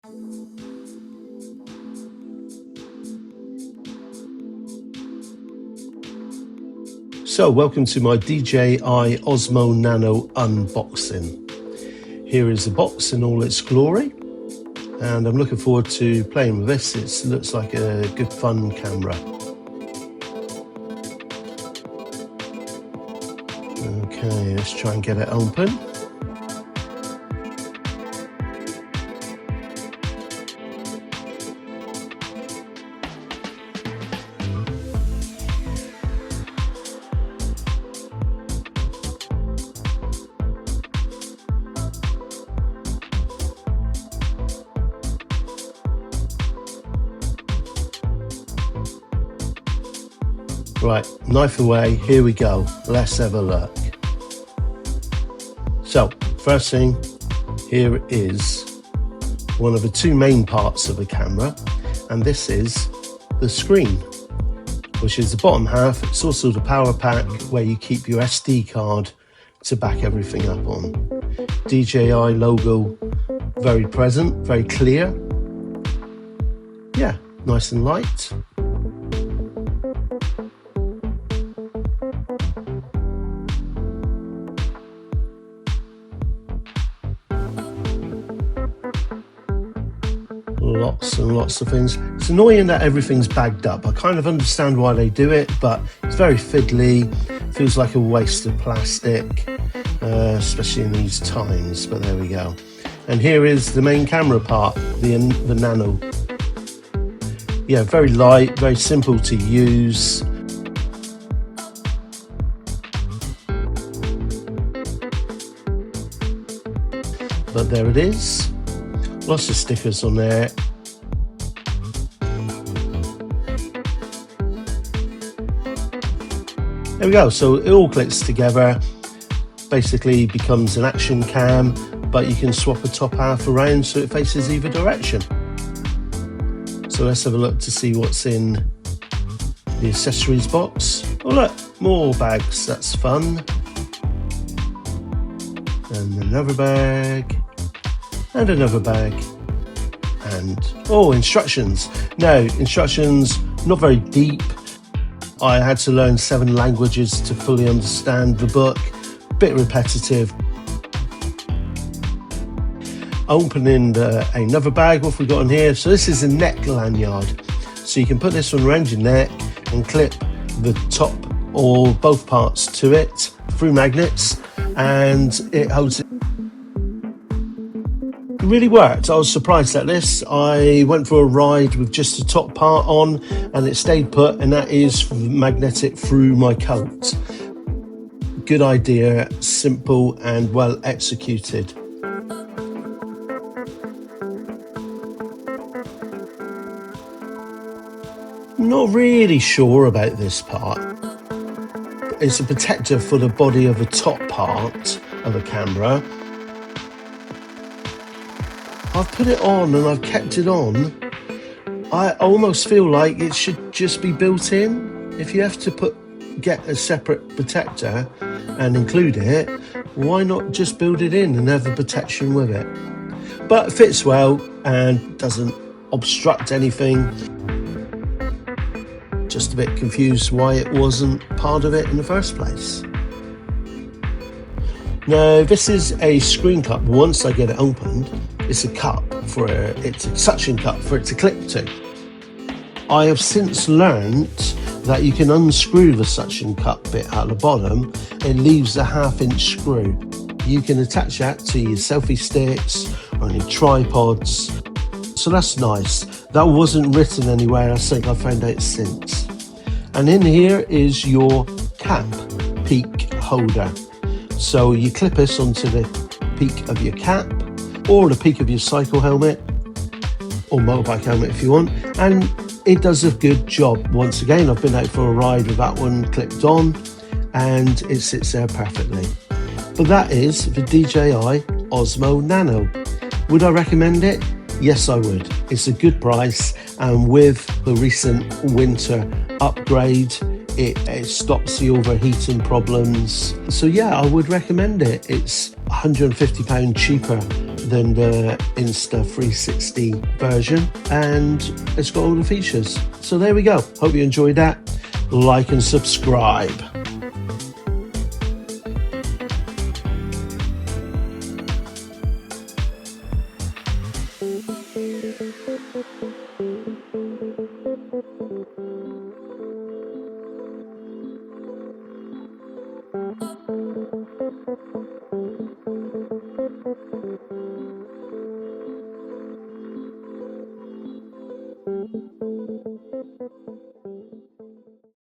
So welcome to my DJI Osmo Nano unboxing. Here is the box in all its glory, and I'm looking forward to playing with this. It looks like a good fun camera. Okay, let's try and get it open. Right, knife away, here we go. Let's have a look. So, first thing, here is one of the two main parts of the camera, and this is the screen, which is the bottom half. It's also the power pack where you keep your SD card to back everything up on. DJI logo very present, very clear. Yeah, nice and light. Lots and lots of things. It's annoying that everything's bagged up. I kind of understand why they do it, but it's very fiddly. Feels like a waste of plastic, especially in these times, but there we go. And here is the main camera part, the Nano. Yeah, very light, very simple to use. But there it is. Lots of stickers on there. There we go, so it all clicks together, basically becomes an action cam, but you can swap the top half around so it faces either direction. So let's have a look to see what's in the accessories box. Oh look, more bags, that's fun. And another bag. And another bag, and instructions. Now, instructions, not very deep. I had to learn 7 languages to fully understand the book. Bit repetitive. Opening another bag, what have we got in here? So this is a neck lanyard. So you can put this one around your neck and clip the top or both parts to it through magnets, and it holds it. It really worked. I was surprised at this. I went for a ride with just the top part on and it stayed put, and that is magnetic through my coat. Good idea, simple and well executed. Not really sure about this part. It's a protector for the body of the top part of the camera. I've put it on and I've kept it on. I almost feel like it should just be built in. If you have to get a separate protector and include it, why not just build it in and have the protection with it? But it fits well and doesn't obstruct anything. Just a bit confused why it wasn't part of it in the first place. Now, this is a screen cup. Once I get it opened, it's a suction cup for it to clip to. I have since learned that you can unscrew the suction cup bit at the bottom. It leaves a 1/2-inch screw. You can attach that to your selfie sticks or any tripods. So that's nice. That wasn't written anywhere. I think I found out since. And in here is your cap peak holder. So you clip this onto the peak of your cap or the peak of your cycle helmet or motorbike helmet if you want, and it does a good job. Once again, I've been out for a ride with that one clipped on and it sits there perfectly. But that is the DJI Osmo Nano. Would I recommend it? Yes, I would. It's a good price, and with the recent winter upgrade, it stops the overheating problems. So yeah, I would recommend it. It's £150 cheaper than the Insta 360 version, and it's got all the features. So there we go. Hope you enjoyed that. Like and subscribe.